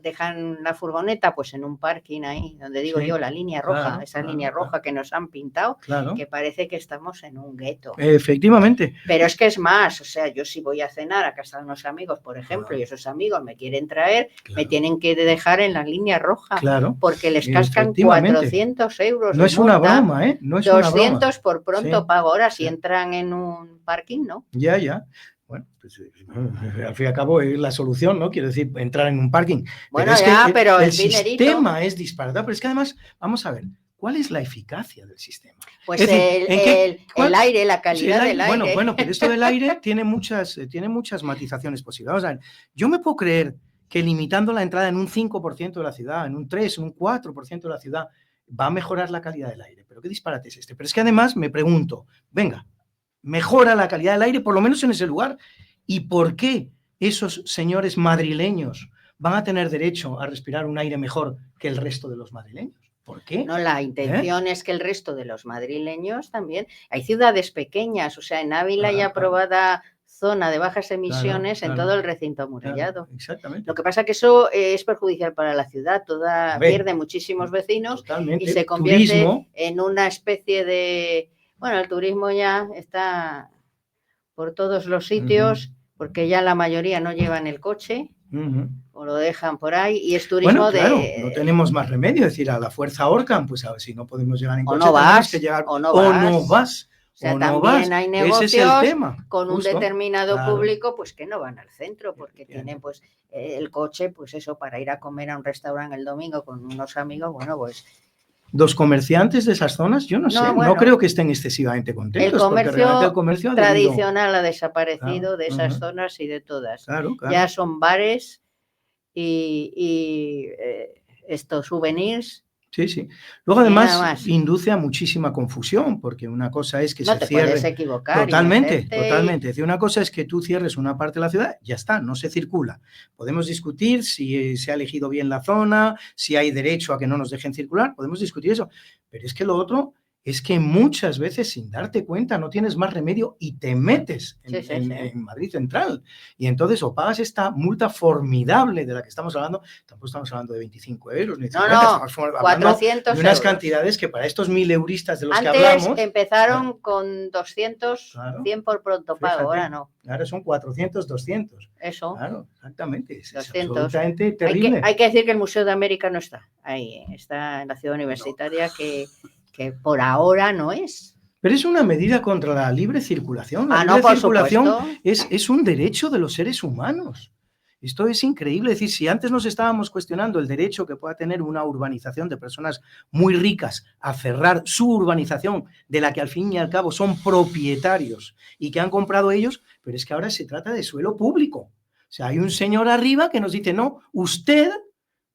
dejan la furgoneta pues en un parking ahí, donde digo yo, la línea roja, línea roja que nos han pintado, que parece que estamos en un gueto. Efectivamente. Pero es que es más, o sea, yo si voy a cenar a casa de unos amigos, por ejemplo, y esos amigos me quieren traer, me tienen que dejar en la línea roja, porque les cascan 400 euros. No es una broma, ¿eh? No es 200 una broma. por pronto pago. Ahora, si entran en un parking, ¿no? Ya. Bueno, pues, al fin y al cabo es la solución, ¿no? Quiero decir, entrar en un parking. Bueno, pero pero el dinerito. sistema es disparatado, pero es que además, vamos a ver, ¿cuál es la eficacia del sistema? Pues el aire, la calidad del aire. Bueno, pero esto del aire tiene muchas matizaciones posibles. Vamos a ver, yo me puedo creer que limitando la entrada en un 5% de la ciudad, en un 3, en un 4% de la ciudad, va a mejorar la calidad del aire. Pero ¿qué disparate es este? Pero es que además me pregunto, venga, mejora la calidad del aire, por lo menos en ese lugar. ¿Y por qué esos señores madrileños van a tener derecho a respirar un aire mejor que el resto de los madrileños? ¿Por qué? No, la intención es que el resto de los madrileños también. Hay ciudades pequeñas, o sea, en Ávila hay aprobada zona de bajas emisiones en todo el recinto amurallado. Exactamente. Lo que pasa es que eso es perjudicial para la ciudad, pierde muchísimos vecinos y se convierte en una especie de... Bueno, el turismo ya está por todos los sitios, porque ya la mayoría no llevan el coche o lo dejan por ahí, y es turismo no tenemos más remedio, es decir, a la fuerza ahorcan, pues a ver si no podemos llegar en coche, tenemos que llegar, o no vas. O sea, también hay negocios ese es el tema, con un determinado público pues que no van al centro porque tienen pues el coche, pues eso, para ir a comer a un restaurante el domingo con unos amigos, bueno, pues... Los comerciantes de esas zonas, yo no sé, no creo que estén excesivamente contentos. El comercio tradicional ha desaparecido de esas zonas y de todas. Claro. Ya son bares y estos souvenirs. Sí. Luego además induce a muchísima confusión, porque una cosa es que se cierre. Puedes equivocar. Totalmente. Es decir, una cosa es que tú cierres una parte de la ciudad, ya está, no se circula. Podemos discutir si se ha elegido bien la zona, si hay derecho a que no nos dejen circular, podemos discutir eso. Pero es que lo otro es que muchas veces sin darte cuenta no tienes más remedio y te metes en Madrid Central. Y entonces o pagas esta multa formidable de la que estamos hablando, tampoco estamos hablando de 25 euros, ni 50, estamos hablando 400 de unas euros. Cantidades que para estos 1000 euristas de los Antes que hablamos... Antes empezaron con 200, 100 por pronto pago, ahora no. Ahora son 400, 200. Eso. Claro, exactamente. Es 200. absolutamente terrible. Hay que decir que el Museo de América no está ahí, está en la ciudad universitaria que por ahora no es. Pero es una medida contra la libre circulación. La libre circulación es un derecho de los seres humanos. Esto es increíble. Es decir, si antes nos estábamos cuestionando el derecho que pueda tener una urbanización de personas muy ricas a cerrar su urbanización, de la que al fin y al cabo son propietarios y que han comprado ellos, pero es que ahora se trata de suelo público. O sea, hay un señor arriba que nos dice, no, usted...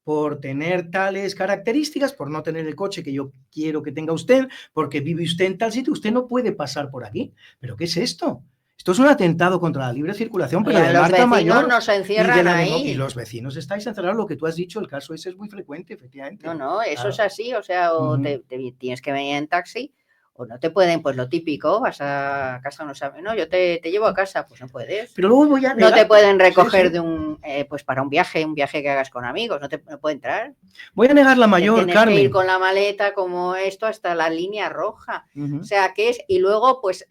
por tener tales características, por no tener el coche que yo quiero que tenga usted, porque vive usted en tal sitio, usted no puede pasar por aquí. ¿Pero qué es esto? Esto es un atentado contra la libre circulación, pero de marca mayor. Los vecinos nos encierran ahí. Y los vecinos estáis encerrados, lo que tú has dicho, el caso ese es muy frecuente, efectivamente. No, eso es así, o sea, o te tienes que venir en taxi, o no te pueden, pues lo típico, vas a casa, no sabes, no, yo te llevo a casa, pues no puedes. Pero luego voy a negar. No te pueden recoger de pues para un viaje que hagas con amigos, no puede entrar. Voy a negar la mayor, tienes Carmen. Que ir con la maleta como esto hasta la línea roja. O sea, que es, y luego, pues,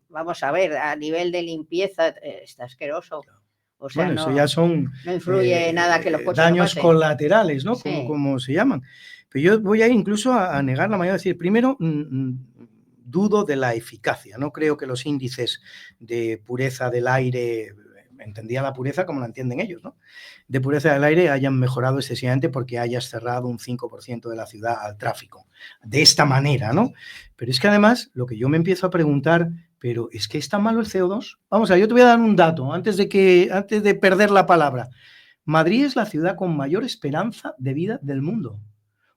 vamos a ver, a nivel de limpieza, está asqueroso. O sea, bueno, eso ya son no influye nada que los coches daños no colaterales, ¿no? Sí. Como se llaman. Pero yo voy a ir incluso a negar la mayor, es decir, primero, dudo de la eficacia. No creo que los índices de pureza del aire, entendía la pureza como la entienden ellos, ¿no? De pureza del aire hayan mejorado excesivamente porque hayas cerrado un 5% de la ciudad al tráfico. De esta manera, ¿no? Pero es que además, lo que yo me empiezo a preguntar, pero ¿es que está malo el CO2? Vamos a ver, yo te voy a dar un dato antes de perder la palabra. Madrid es la ciudad con mayor esperanza de vida del mundo.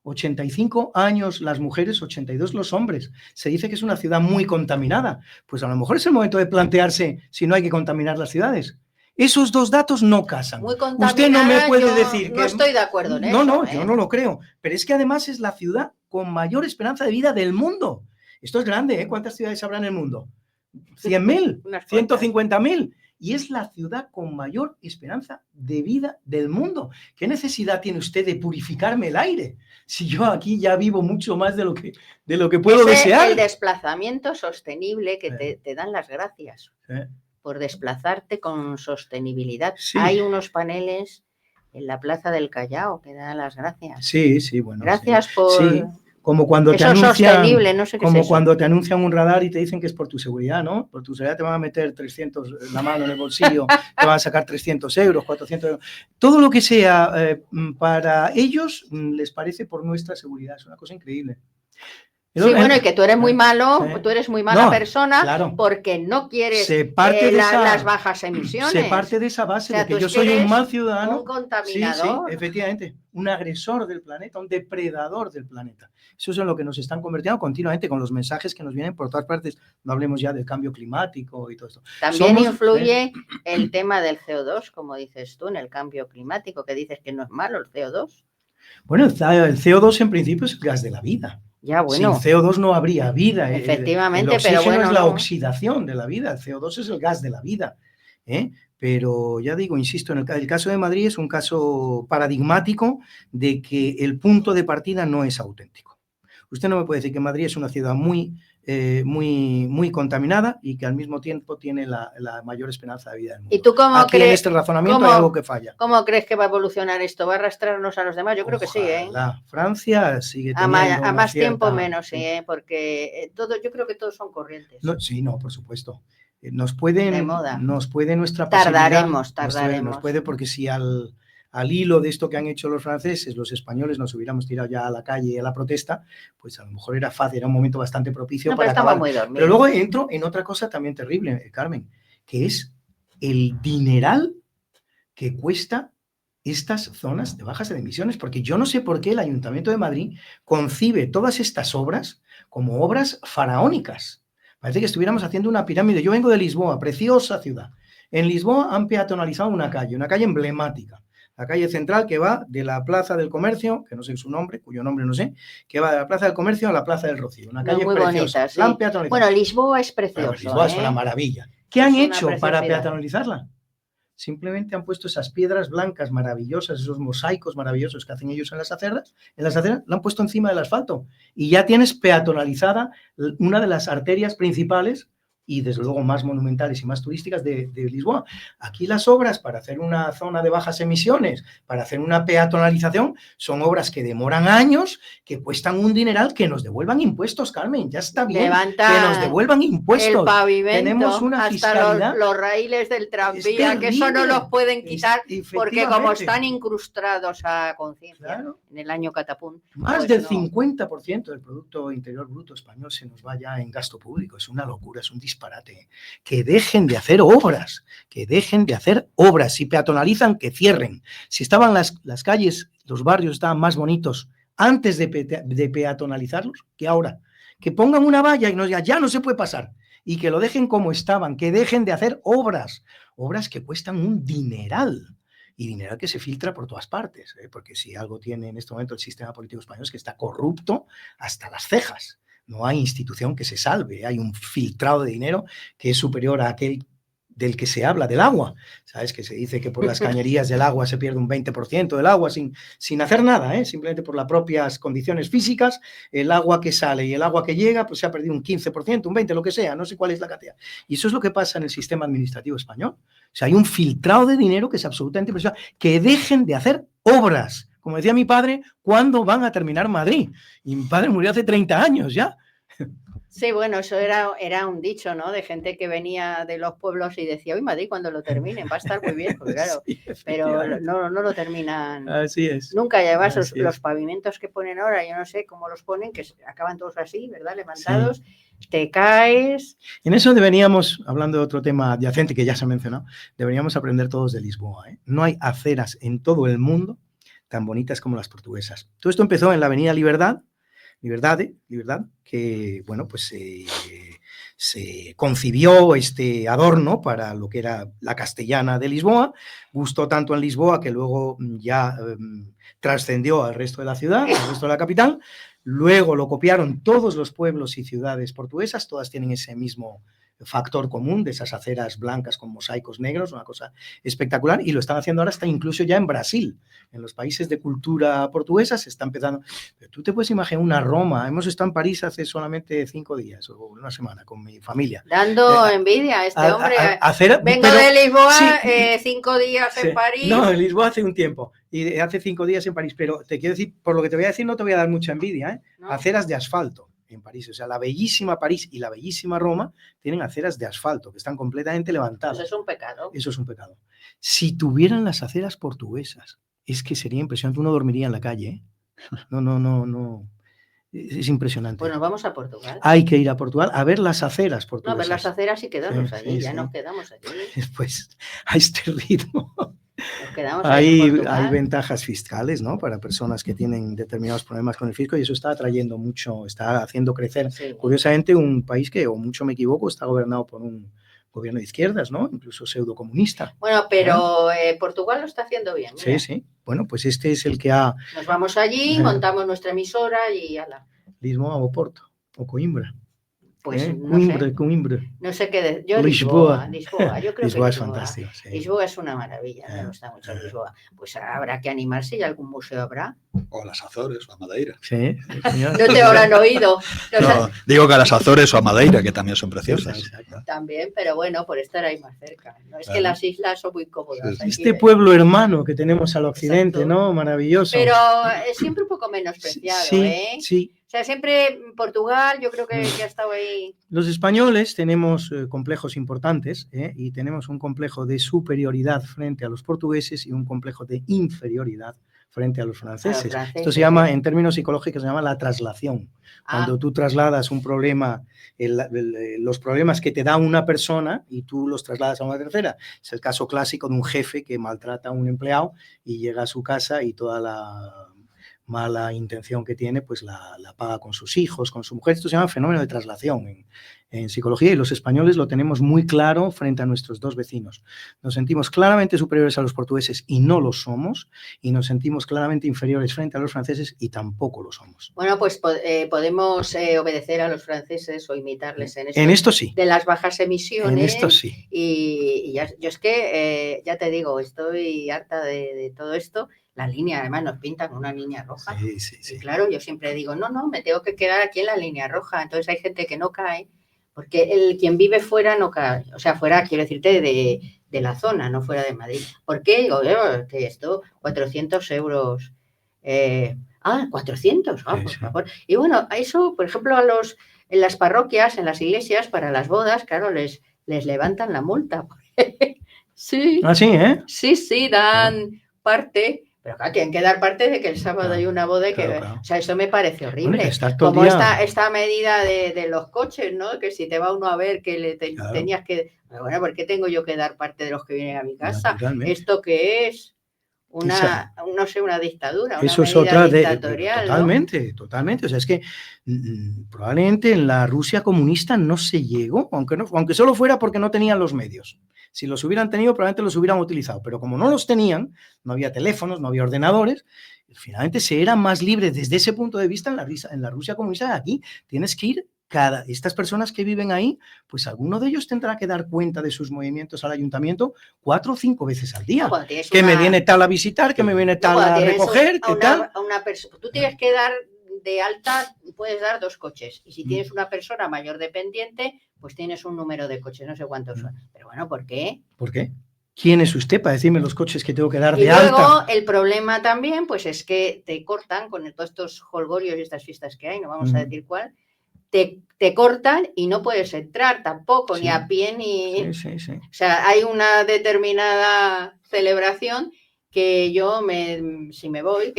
85 años las mujeres, 82 los hombres. Se dice que es una ciudad muy contaminada. Pues a lo mejor es el momento de plantearse si no hay que contaminar las ciudades. Esos dos datos no casan. Muy contaminada, usted no me puede decir no que... estoy de acuerdo en no, eso. No, yo no lo creo. Pero es que además es la ciudad con mayor esperanza de vida del mundo. Esto es grande, ¿eh? ¿Cuántas ciudades habrá en el mundo? 100.000, 150.000. Y es la ciudad con mayor esperanza de vida del mundo. ¿Qué necesidad tiene usted de purificarme el aire? Si yo aquí ya vivo mucho más de lo que puedo desear. El desplazamiento sostenible que te dan las gracias por desplazarte con sostenibilidad. Sí. Hay unos paneles en la Plaza del Callao que dan las gracias. Sí, sí, bueno. Gracias por... Sí. Como cuando eso te anuncian, sostenible, no sé qué como es eso. Cuando te anuncian un radar y te dicen que es por tu seguridad, ¿no? Por tu seguridad te van a meter 300 la mano en el bolsillo, te van a sacar 300 euros, 400 euros. Todo lo que sea para ellos les parece por nuestra seguridad. Es una cosa increíble. Sí, bueno, y que tú eres muy malo, tú eres muy mala persona, claro, porque no quieres las bajas emisiones. Se parte de esa base, o sea, de que yo soy un mal ciudadano. Un contaminador. Sí, efectivamente, un agresor del planeta, un depredador del planeta. Eso es en lo que nos están convirtiendo continuamente con los mensajes que nos vienen por todas partes. No hablemos ya del cambio climático y todo esto. También influye el tema del CO2, como dices tú, en el cambio climático, que dices que no es malo el CO2. Bueno, el CO2 en principio es el gas de la vida. Ya, bueno. Sin CO2 no habría vida. Efectivamente, el oxígeno pero bueno, es la oxidación de la vida. El CO2 es el gas de la vida. Pero ya digo, insisto, en el caso de Madrid es un caso paradigmático de que el punto de partida no es auténtico. Usted no me puede decir que Madrid es una ciudad muy contaminada y que al mismo tiempo tiene la mayor esperanza de vida del mundo. ¿Y tú cómo Aquí en este razonamiento hay algo que falla. ¿Cómo crees que va a evolucionar esto? ¿Va a arrastrarnos a los demás? Yo creo que sí, ¿eh? Francia sigue teniendo a más tiempo menos, sí, porque yo creo que todos son corrientes. No, sí, no, por supuesto. Nos puede nuestra pasividad... Tardaremos. Nos puede, porque si al hilo de esto que han hecho los franceses, los españoles nos hubiéramos tirado ya a la calle y a la protesta, pues a lo mejor era fácil, era un momento bastante propicio para acabar. Pero luego entro en otra cosa también terrible, Carmen, que es el dineral que cuesta estas zonas de bajas de emisiones, porque yo no sé por qué el Ayuntamiento de Madrid concibe todas estas obras como obras faraónicas. Parece que estuviéramos haciendo una pirámide. Yo vengo de Lisboa, preciosa ciudad. En Lisboa han peatonalizado una calle emblemática. La calle central que va de la Plaza del Comercio, que no sé su nombre, cuyo nombre no sé, que va de la Plaza del Comercio a la Plaza del Rocío. Una calle muy preciosa. Bonita, sí. Bueno, Lisboa es precioso. Lisboa es una maravilla. ¿Qué han hecho para peatonalizarla? Simplemente han puesto esas piedras blancas maravillosas, esos mosaicos maravillosos que hacen ellos en las aceras, la han puesto encima del asfalto y ya tienes peatonalizada una de las arterias principales y desde luego más monumentales y más turísticas de Lisboa. Aquí las obras para hacer una zona de bajas emisiones, para hacer una peatonalización, son obras que demoran años, que cuestan un dineral, que nos devuelvan impuestos, Carmen, ya está bien, que nos devuelvan impuestos. El pavimento, tenemos una hasta los raíles del tranvía, que eso no los pueden quitar, porque como están incrustados a conciencia en el año catapum. Más del 50% del Producto Interior Bruto español se nos va ya en gasto público, es una locura, es un disparate. Que dejen de hacer obras, si peatonalizan, que cierren. Si estaban las calles, los barrios estaban más bonitos antes de peatonalizarlos que ahora. Que pongan una valla y nos digan, ya no se puede pasar, y que lo dejen como estaban, que dejen de hacer obras que cuestan un dineral. Y dineral que se filtra por todas partes, porque si algo tiene en este momento el sistema político español es que está corrupto hasta las cejas. No hay institución que se salve, hay un filtrado de dinero que es superior a aquel del que se habla, del agua. ¿Sabes? Que se dice que por las cañerías del agua se pierde un 20% del agua sin hacer nada, simplemente por las propias condiciones físicas, el agua que sale y el agua que llega, pues se ha perdido un 15%, un 20%, lo que sea, no sé cuál es la cantidad. Y eso es lo que pasa en el sistema administrativo español. O sea, hay un filtrado de dinero que es absolutamente impresionante. Que dejen de hacer obras. Como decía mi padre, ¿cuándo van a terminar Madrid? Y mi padre murió hace 30 años ya. Sí, bueno, eso era un dicho, ¿no? De gente que venía de los pueblos y decía, uy, Madrid, cuando lo terminen, va a estar muy bien, porque claro, sí, pero no lo terminan. Así es. Nunca, y además los pavimentos que ponen ahora, yo no sé cómo los ponen, que acaban todos así, ¿verdad? Levantados, sí. Te caes. En eso deberíamos, hablando de otro tema adyacente que ya se ha mencionado, deberíamos aprender todos de Lisboa, ¿eh? No hay aceras en todo el mundo tan bonitas como las portuguesas. Todo esto empezó en la avenida Liberdade, que, bueno, pues se concibió este adorno para lo que era la castellana de Lisboa, gustó tanto en Lisboa que luego ya trascendió al resto de la ciudad, al resto de la capital, luego lo copiaron todos los pueblos y ciudades portuguesas, todas tienen ese mismo factor común de esas aceras blancas con mosaicos negros, una cosa espectacular, y lo están haciendo ahora hasta incluso ya en Brasil, en los países de cultura portuguesa se está empezando. Pero tú te puedes imaginar una Roma, hemos estado en París hace solamente 5 días o una semana con mi familia. Dando envidia a este hombre. Vengo pero, de Lisboa, sí, 5 días sí, en París. No, en Lisboa hace un tiempo, y hace 5 días en París, pero te quiero decir, por lo que te voy a decir no te voy a dar mucha envidia, ¿eh? No. Aceras de asfalto en París, o sea, la bellísima París y la bellísima Roma tienen aceras de asfalto que están completamente levantadas. Eso es un pecado. Eso es un pecado. Si tuvieran las aceras portuguesas, es que sería impresionante, uno dormiría en la calle, ¿eh? No. Es impresionante. Bueno, vamos a Portugal. Hay que ir a Portugal a ver las aceras portuguesas. No, a ver las aceras y quedarnos allí, ya nos quedamos allí. Pues a este ritmo. Nos quedamos Hay ventajas fiscales, ¿no? Para personas que tienen determinados problemas con el fisco y eso está atrayendo mucho, está haciendo crecer. Sí. Curiosamente, un país que, o mucho me equivoco, está gobernado por un gobierno de izquierdas, ¿no? Incluso pseudocomunista. Bueno, pero Portugal lo está haciendo bien. Mira. Sí. Bueno, pues este es el que ha... Nos vamos allí, montamos nuestra emisora y ala. Lisboa o Porto, o Coimbra. Pues Coimbra. No sé qué. Yo Lisboa. Yo creo Lisboa que es fantástico. Sí. Lisboa es una maravilla. Me gusta mucho Lisboa. Pues habrá que animarse y algún museo habrá. O a las Azores o a Madeira. Sí. No te habrán oído. No, digo que a las Azores o a Madeira, que también son preciosas. Exacto. También, pero bueno, por estar ahí más cerca. No es que las islas son muy cómodas. Sí. Este pueblo hermano que tenemos al occidente, exacto, ¿no? Maravilloso. Pero es siempre un poco menospreciado, Sí. O sea, siempre Portugal, yo creo que ha estado ahí. Los españoles tenemos complejos importantes y tenemos un complejo de superioridad frente a los portugueses y un complejo de inferioridad frente a los franceses. Esto se llama, en términos psicológicos, se llama la traslación. Cuando tú trasladas un problema, los problemas que te da una persona y tú los trasladas a una tercera. Es el caso clásico de un jefe que maltrata a un empleado y llega a su casa y toda la mala intención que tiene, pues la paga con sus hijos, con su mujer. Esto se llama fenómeno de traslación en psicología y los españoles lo tenemos muy claro frente a nuestros dos vecinos. Nos sentimos claramente superiores a los portugueses y no lo somos, y nos sentimos claramente inferiores frente a los franceses y tampoco lo somos. Bueno, pues podemos obedecer a los franceses o imitarles en esto sí. De las bajas emisiones. En esto sí. Y yo es que, ya te digo, estoy harta de todo esto. La línea, además, nos pintan una línea roja. Sí. Y claro, yo siempre digo, no, me tengo que quedar aquí en la línea roja. Entonces hay gente que no cae, porque quien vive fuera no cae. O sea, fuera, quiero decirte, de la zona, no fuera de Madrid. ¿Por qué? Digo, que esto, 400 euros. 400, por favor. Y bueno, eso, por ejemplo, en las parroquias, en las iglesias, para las bodas, claro, les levantan la multa. Sí. Ah, sí, ¿eh? Sí, dan parte. Pero claro, tienen que dar parte de que el sábado hay una boda y que... Claro. O sea, eso me parece horrible. Como esta medida de los coches, ¿no? Que si te va uno a ver que tenías que... Bueno, ¿por qué tengo yo que dar parte de los que vienen a mi casa? ¿Esto qué es? Una dictadura, una eso es otra dictatorial. Totalmente. O sea, es que probablemente en la Rusia comunista no se llegó, aunque solo fuera porque no tenían los medios. Si los hubieran tenido, probablemente los hubieran utilizado. Pero como no los tenían, no había teléfonos, no había ordenadores, finalmente se era más libre desde ese punto de vista en la Rusia comunista. Aquí tienes que ir, estas personas que viven ahí, pues alguno de ellos tendrá que dar cuenta de sus movimientos al ayuntamiento 4 o 5 veces al día. Que me viene tal a visitar, que me viene tal a recoger, que tal. Tú tienes que dar de alta, puedes dar 2 coches. Y si tienes una persona mayor dependiente, pues tienes un número de coches, no sé cuántos son. Pero bueno, ¿por qué? ¿Por qué? ¿Quién es usted para decirme los coches que tengo que dar de alta? Y luego alta? El problema también, pues es que te cortan con todos estos holgorios y estas fiestas que hay, no vamos a decir cuál, te cortan y no puedes entrar tampoco, ni a pie, ni... Sí. O sea, hay una determinada celebración que yo, si me voy,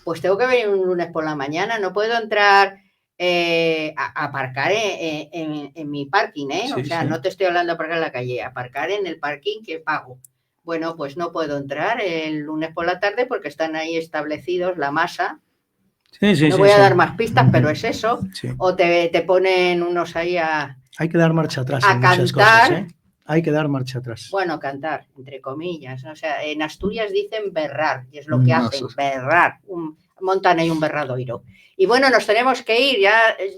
pues tengo que venir un lunes por la mañana, no puedo entrar... a aparcar en mi parking, o sea, no te estoy hablando de aparcar en la calle, aparcar en el parking que pago. Bueno, pues no puedo entrar el lunes por la tarde porque están ahí establecidos la masa. Sí, sí, No sí, voy a sí. dar más pistas, pero es eso. Sí. O te ponen unos ahí a Hay que dar marcha atrás a en muchas cantar. cosas, ¿eh? Hay que dar marcha atrás. Bueno, cantar, entre comillas. O sea, en Asturias dicen berrar, y es lo que No, hacen, berrar. Montan ahí un berradoiro. Y bueno, nos tenemos que ir.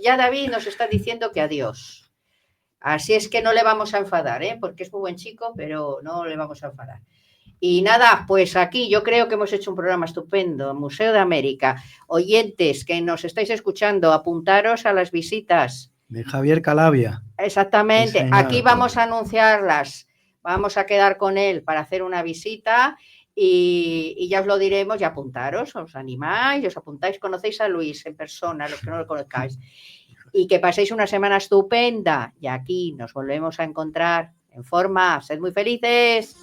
Ya David nos está diciendo que adiós. Así es que no le vamos a enfadar, ¿eh? Porque es muy buen chico, pero no le vamos a enfadar. Y nada, pues aquí yo creo que hemos hecho un programa estupendo, Museo de América. Oyentes que nos estáis escuchando, apuntaros a las visitas. De Javier Calavia. Exactamente, Sí, aquí vamos a anunciarlas, vamos a quedar con él para hacer una visita y ya os lo diremos y apuntaros, os animáis, os apuntáis, conocéis a Luis en persona, los que no lo conozcáis, y que paséis una semana estupenda y aquí nos volvemos a encontrar en forma, sed muy felices.